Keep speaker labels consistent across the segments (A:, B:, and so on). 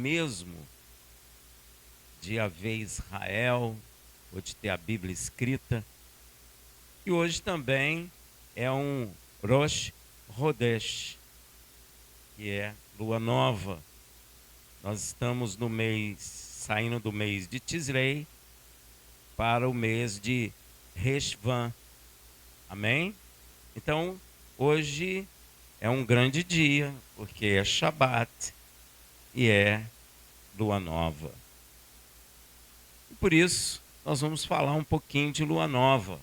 A: mesmo de haver Israel, ou de ter a Bíblia escrita. E hoje também é um Rosh Chodesh, que é lua nova. Nós estamos no mês, saindo do mês de Tisrei para o mês de Reshvan. Amém? Então, hoje é um grande dia, porque é Shabat e é lua nova. E por isso, nós vamos falar um pouquinho de lua nova.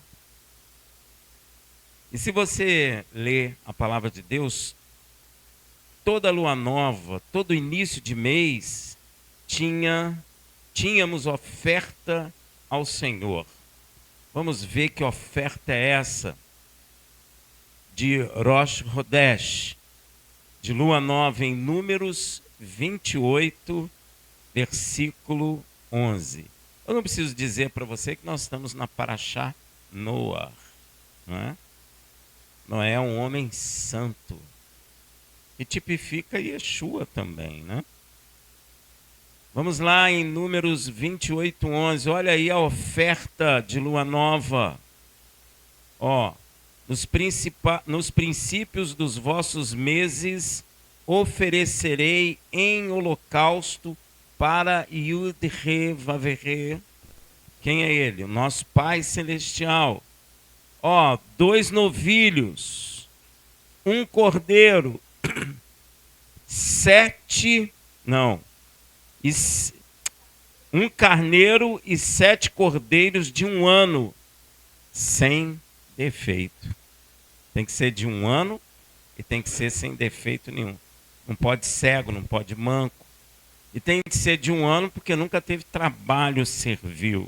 A: E se você ler a palavra de Deus, toda lua nova, todo início de mês, tínhamos oferta ao Senhor. Vamos ver que oferta é essa de Rosh Chodesh, de lua nova, em Números 28, versículo 11. Eu não preciso dizer para você que nós estamos na Parashá Noah, não é? Noé é um homem santo, que tipifica Yeshua também, né? Vamos lá em Números 28, 11. Olha aí a oferta de lua nova. Nos princípios dos vossos meses oferecerei em holocausto para Yud-He-Vav-He. Quem é ele? O nosso Pai Celestial. 2 novilhos, um cordeiro, 1 carneiro e 7 cordeiros de 1 ano, sem defeito. Tem que ser de 1 ano e tem que ser sem defeito nenhum. Não pode cego, não pode manco. E tem que ser de 1 ano porque nunca teve trabalho servil.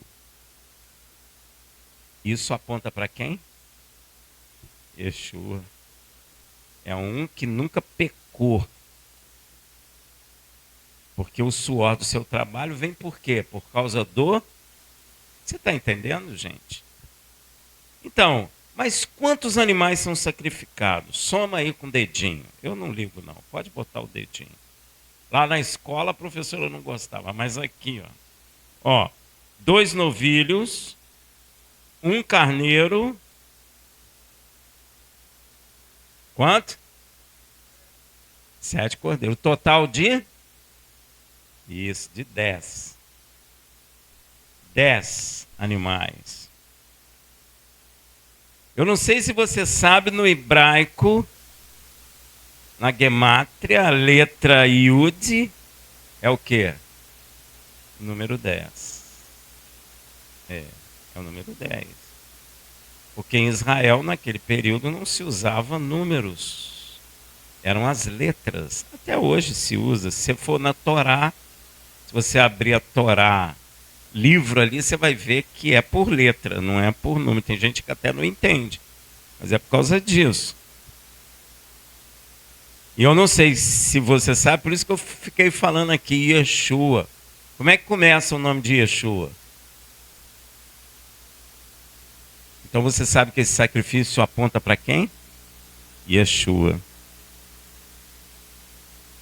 A: Isso aponta para quem? Yeshua. É um que nunca pecou. Porque o suor do seu trabalho vem por quê? Por causa do... Você está entendendo, gente? Então, mas quantos animais são sacrificados? Soma aí com o dedinho. Eu não ligo, não. Pode botar o dedinho. Lá na escola a professora não gostava, mas aqui, 2 novilhos, 1 carneiro. Quanto? 7 cordeiros. Total de? Isso, de 10. 10 animais. Eu não sei se você sabe, no hebraico, na gemátria, a letra Yud é o quê? Número 10. É o número 10. Porque em Israel, naquele período, não se usava números. Eram as letras. Até hoje se usa. Se você for na Torá, se você abrir a Torá, livro ali, você vai ver que é por letra, não é por número. Tem gente que até não entende. Mas é por causa disso. E eu não sei se você sabe, por isso que eu fiquei falando aqui, Yeshua. Como é que começa o nome de Yeshua? Então você sabe que esse sacrifício aponta para quem? Yeshua.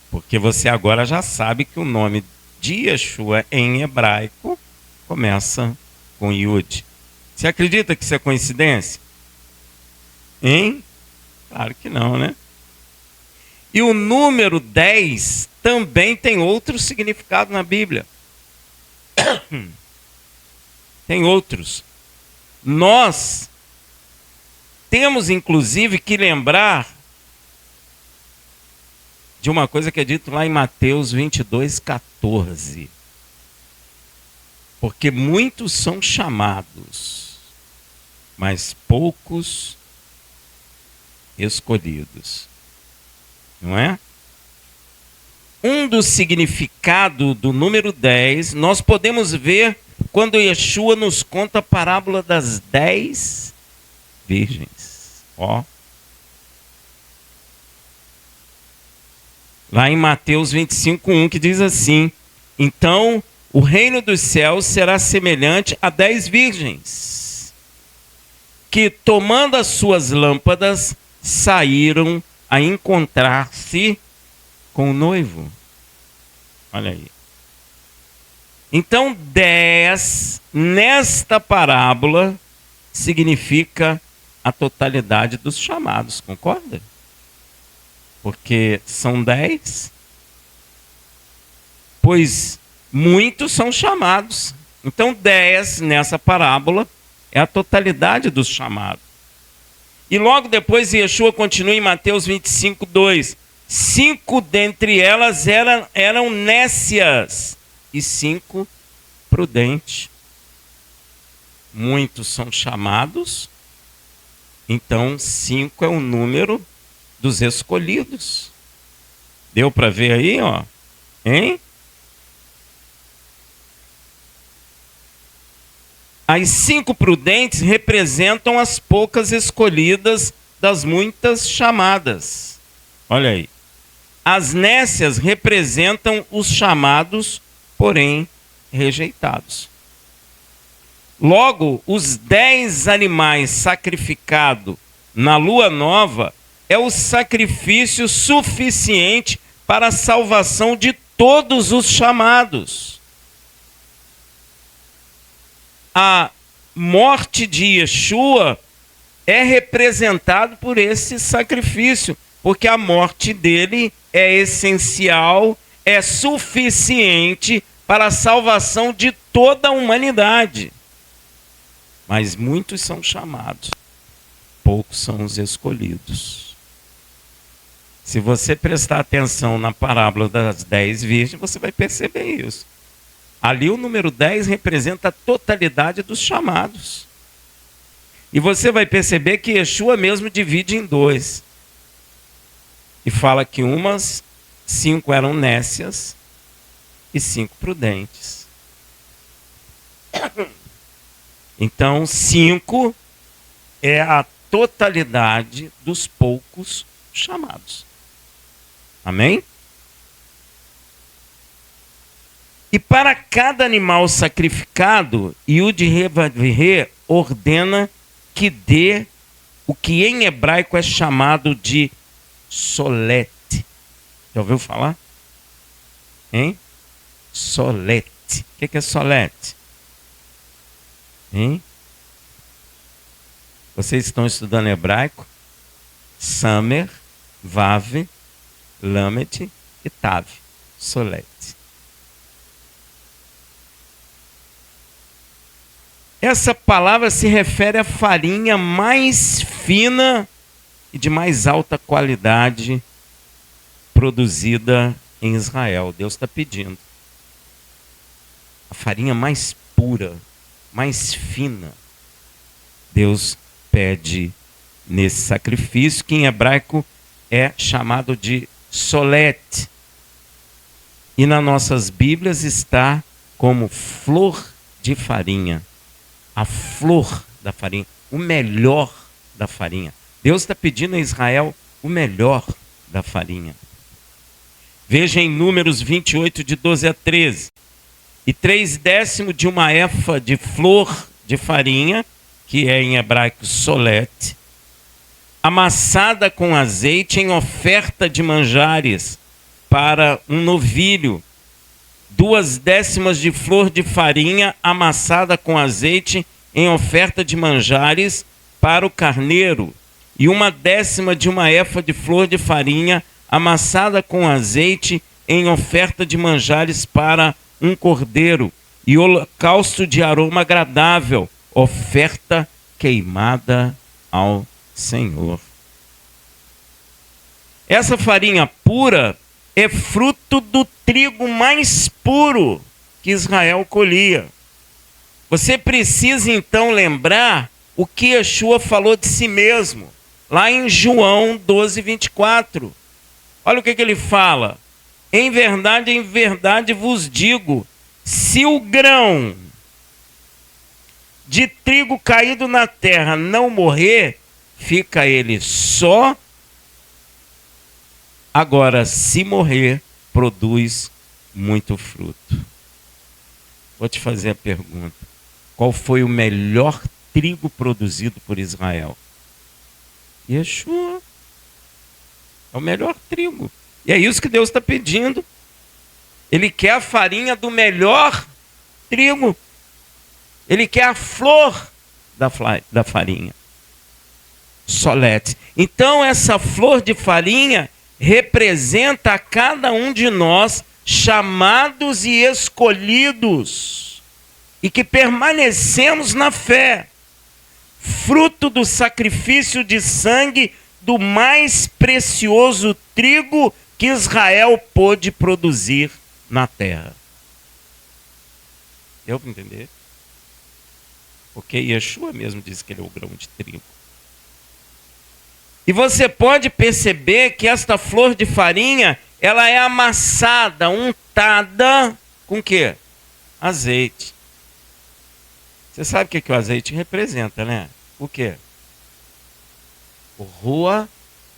A: Porque você agora já sabe que o nome de Yeshua em hebraico começa com Yud. Você acredita que isso é coincidência? Hein? Claro que não, né? E o número 10 também tem outro significado na Bíblia. Tem outros. Nós temos, inclusive, que lembrar de uma coisa que é dito lá em Mateus 22, 14. Porque muitos são chamados, mas poucos escolhidos. Não é? Um dos significados do número 10, nós podemos ver quando Yeshua nos conta a parábola das 10 virgens. Lá em Mateus 25, 1, que diz assim: então o reino dos céus será semelhante a 10 virgens, que tomando as suas lâmpadas, saíram a encontrar-se com o noivo. Olha aí. Então, 10 nesta parábola significa a totalidade dos chamados, concorda? Porque são 10, pois muitos são chamados. Então, 10 nessa parábola é a totalidade dos chamados. E logo depois, Yeshua continua em Mateus 25, 2. 5 dentre elas eram nécias e 5 prudentes. Muitos são chamados, então 5 é o número dos escolhidos. Deu para ver aí, ó? Hein? As 5 prudentes representam as poucas escolhidas das muitas chamadas. Olha aí. As nécias representam os chamados, porém rejeitados. Logo, os 10 animais sacrificados na lua nova é o sacrifício suficiente para a salvação de todos os chamados. A morte de Yeshua é representado por esse sacrifício, porque a morte dele é essencial, é suficiente para a salvação de toda a humanidade. Mas muitos são chamados, poucos são os escolhidos. Se você prestar atenção na parábola das 10 virgens, você vai perceber isso. Ali o número 10 representa a totalidade dos chamados. E você vai perceber que Yeshua mesmo divide em 2. E fala que 5 eram nécias e 5 prudentes. Então, 5 é a totalidade dos poucos chamados. Amém? E para cada animal sacrificado, Yud-Heh-Vav-Heh ordena que dê o que em hebraico é chamado de solete. Já ouviu falar? Hein? Solete. O que é solete? Hein? Vocês estão estudando hebraico? Samer, Vav, Lamet e Tav. Solete. Essa palavra se refere à farinha mais fina e de mais alta qualidade produzida em Israel. Deus está pedindo. A farinha mais pura, mais fina. Deus pede nesse sacrifício, que em hebraico é chamado de solete. E nas nossas Bíblias está como flor de farinha. A flor da farinha, o melhor da farinha. Deus está pedindo a Israel o melhor da farinha. Veja em Números 28, de 12 a 13. E 3/10 de uma efa de flor de farinha, que é em hebraico solete, amassada com azeite em oferta de manjares para um novilho. 2/10 de flor de farinha amassada com azeite em oferta de manjares para o carneiro. E 1/10 de uma efa de flor de farinha amassada com azeite em oferta de manjares para um cordeiro. E holocausto de aroma agradável, oferta queimada ao Senhor. Essa farinha pura é fruto do trigo mais puro que Israel colhia. Você precisa então lembrar o que Yeshua falou de si mesmo, lá em João 12, 24. Olha o que ele fala. Em verdade vos digo, se o grão de trigo caído na terra não morrer, fica ele só. Agora, se morrer, produz muito fruto. Vou te fazer a pergunta. Qual foi o melhor trigo produzido por Israel? Yeshua. É o melhor trigo. E é isso que Deus está pedindo. Ele quer a farinha do melhor trigo. Ele quer a flor da farinha. Solete. Então essa flor de farinha representa a cada um de nós, chamados e escolhidos, e que permanecemos na fé, fruto do sacrifício de sangue do mais precioso trigo que Israel pôde produzir na terra. Deu para entender? Porque Yeshua mesmo disse que ele é o grão de trigo. E você pode perceber que esta flor de farinha, ela é amassada, untada com o quê? Azeite. Você sabe o que o azeite representa, né? O quê? O Ruach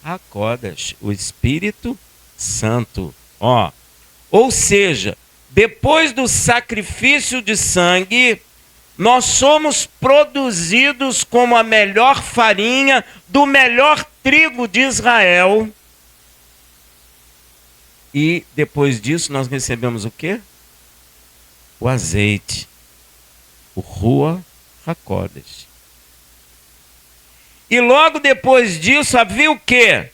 A: HaKodesh, o Espírito Santo. Ou seja, depois do sacrifício de sangue, nós somos produzidos como a melhor farinha do melhor trigo de Israel. E depois disso nós recebemos o quê? O azeite. O Ruach HaKodesh. E logo depois disso havia o quê?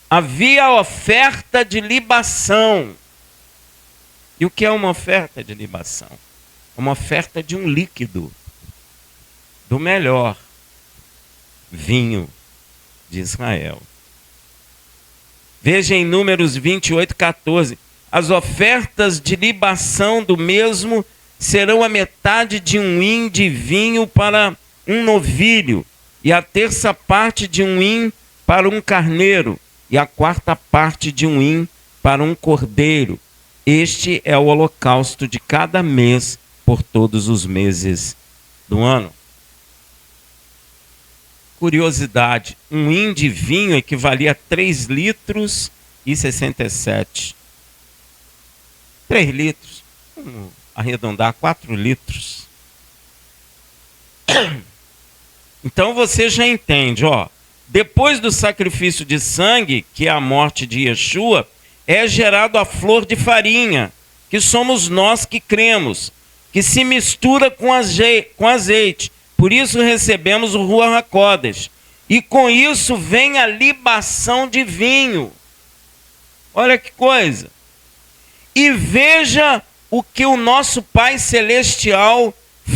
A: Havia a oferta de libação. E o que é uma oferta de libação? Uma oferta de um líquido, do melhor vinho de Israel. Veja em Números 28:14. As ofertas de libação do mesmo serão a metade de um hin de vinho para um novilho, e a terça parte de um hin para um carneiro, e a quarta parte de um hin para um cordeiro. Este é o holocausto de cada mês por todos os meses do ano. Curiosidade, um hin de vinho equivalia a 3 litros e 67. 3 litros, vamos arredondar, 4 litros. Então você já entende, depois do sacrifício de sangue, que é a morte de Yeshua, é gerado a flor de farinha, que somos nós que cremos, que se mistura com azeite. Por isso recebemos o Ruach HaKodesh. E com isso vem a libação de vinho. Olha que coisa. E veja o que o nosso Pai Celestial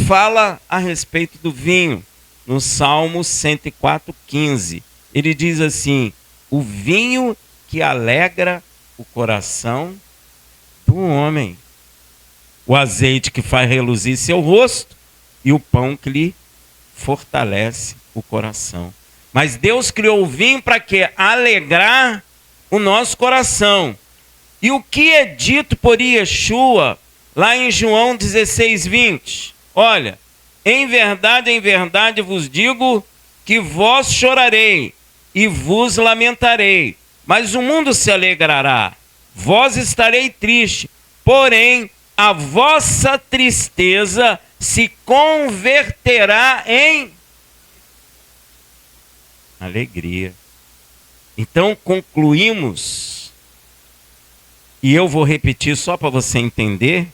A: fala a respeito do vinho. No Salmo 104:15. Ele diz assim: o vinho que alegra o coração do homem, o azeite que faz reluzir seu rosto e o pão que lhe fortalece o coração. Mas Deus criou o vinho para quê? Alegrar o nosso coração. E o que é dito por Yeshua lá em João 16:20? Olha, em verdade vos digo que vós chorarei e vos lamentarei, mas o mundo se alegrará. Vós estarei triste, porém a vossa tristeza se converterá em alegria. Então concluímos, e eu vou repetir só para você entender,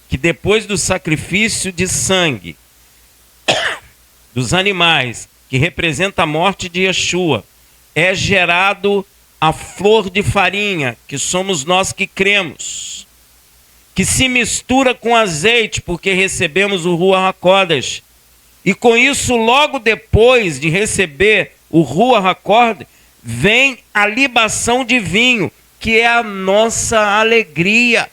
A: que depois do sacrifício de sangue dos animais, que representa a morte de Yeshua, é gerado a flor de farinha, que somos nós que cremos, que se mistura com azeite, porque recebemos o Ruach HaKodesh. E com isso, logo depois de receber o Ruach HaKodesh, vem a libação de vinho, que é a nossa alegria.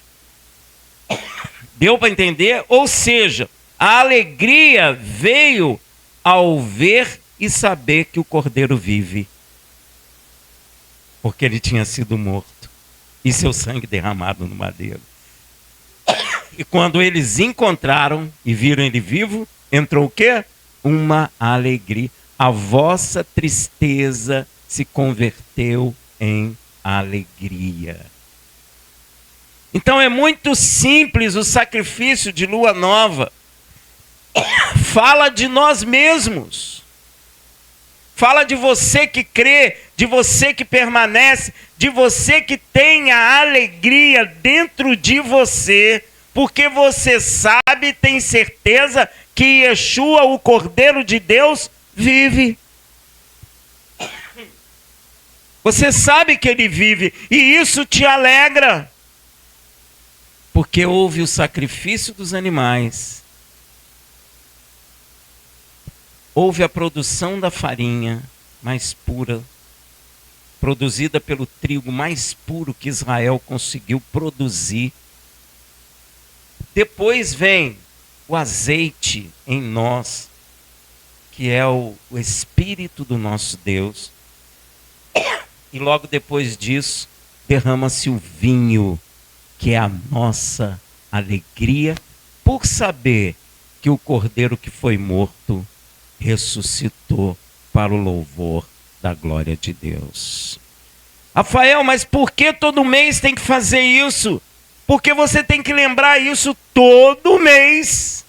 A: Deu para entender? Ou seja, a alegria veio ao ver e saber que o Cordeiro vive. Porque ele tinha sido morto e seu sangue derramado no madeiro. E quando eles encontraram e viram ele vivo, entrou o quê? Uma alegria. A vossa tristeza se converteu em alegria. Então é muito simples o sacrifício de lua nova. Fala de nós mesmos. Fala de você que crê, de você que permanece, de você que tem a alegria dentro de você, porque você sabe, tem certeza que Yeshua, o Cordeiro de Deus, vive. Você sabe que ele vive e isso te alegra. Porque houve o sacrifício dos animais. Houve a produção da farinha mais pura, produzida pelo trigo mais puro que Israel conseguiu produzir. Depois vem o azeite em nós, que é o Espírito do nosso Deus. E logo depois disso, derrama-se o vinho, que é a nossa alegria, por saber que o Cordeiro que foi morto ressuscitou para o louvor da glória de Deus. Rafael, mas por que todo mês tem que fazer isso? Porque você tem que lembrar isso todo mês.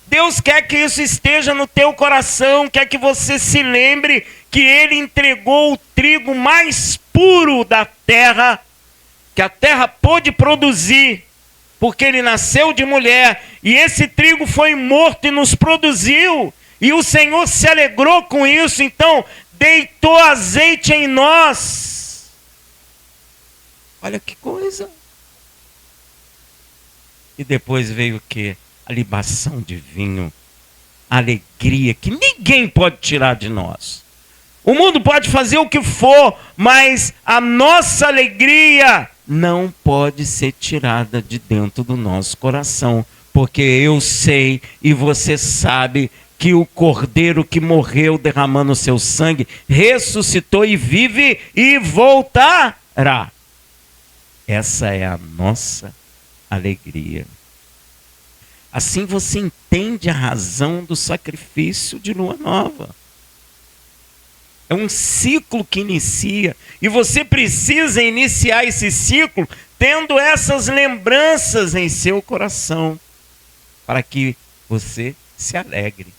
A: Deus quer que isso esteja no teu coração, quer que você se lembre que Ele entregou o trigo mais puro da terra, que a terra pôde produzir, porque Ele nasceu de mulher, e esse trigo foi morto e nos produziu, e o Senhor se alegrou com isso, então deitou azeite em nós. Olha que coisa. E depois veio o quê? A libação de vinho, a alegria que ninguém pode tirar de nós. O mundo pode fazer o que for, mas a nossa alegria não pode ser tirada de dentro do nosso coração, porque eu sei e você sabe que o Cordeiro que morreu derramando o seu sangue ressuscitou e vive e voltará. Essa é a nossa alegria. Assim você entende a razão do sacrifício de lua nova. É um ciclo que inicia. E você precisa iniciar esse ciclo tendo essas lembranças em seu coração. Para que você se alegre.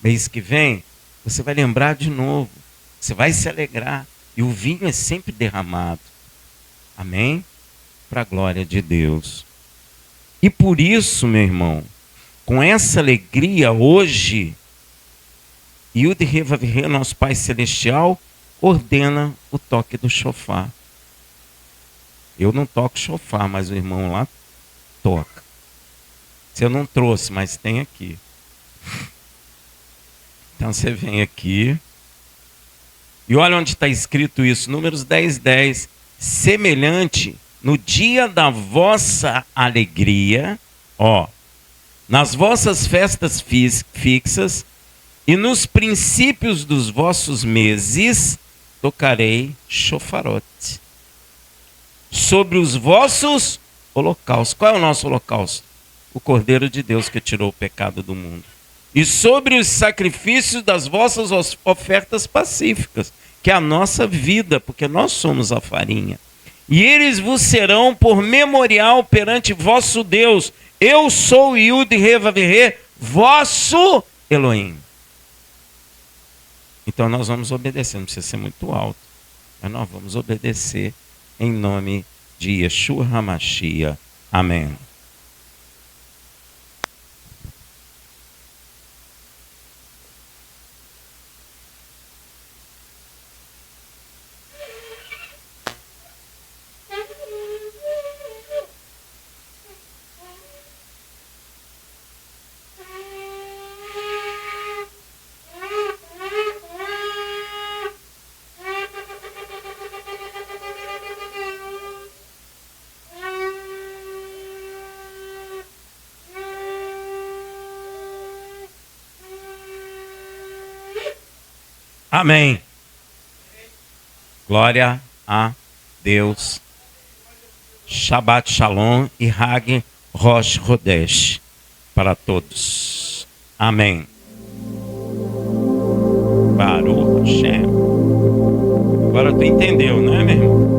A: Mês que vem, você vai lembrar de novo. Você vai se alegrar. E o vinho é sempre derramado. Amém? Para a glória de Deus. E por isso, meu irmão, com essa alegria hoje, Yud Revavirê, nosso Pai Celestial, ordena o toque do shofar. Eu não toco shofar, mas o irmão lá toca. Se eu não trouxe, mas tem aqui. Então você vem aqui. E olha onde está escrito isso, Números 10:10. Semelhante no dia da vossa alegria, nas vossas festas fixas, e nos princípios dos vossos meses, tocarei shofarote. Sobre os vossos holocaustos. Qual é o nosso holocausto? O Cordeiro de Deus que tirou o pecado do mundo. E sobre os sacrifícios das vossas ofertas pacíficas, que é a nossa vida, porque nós somos a farinha. E eles vos serão por memorial perante vosso Deus. Eu sou Yud Revavirê, vosso Elohim. Então nós vamos obedecer, não precisa ser muito alto, mas nós vamos obedecer em nome de Yeshua HaMashiach. Amém. Amém. Glória a Deus. Shabbat Shalom e Hag Rosh Chodesh para todos. Amém. Baruch Hashem. Agora tu entendeu, não é, meu irmão?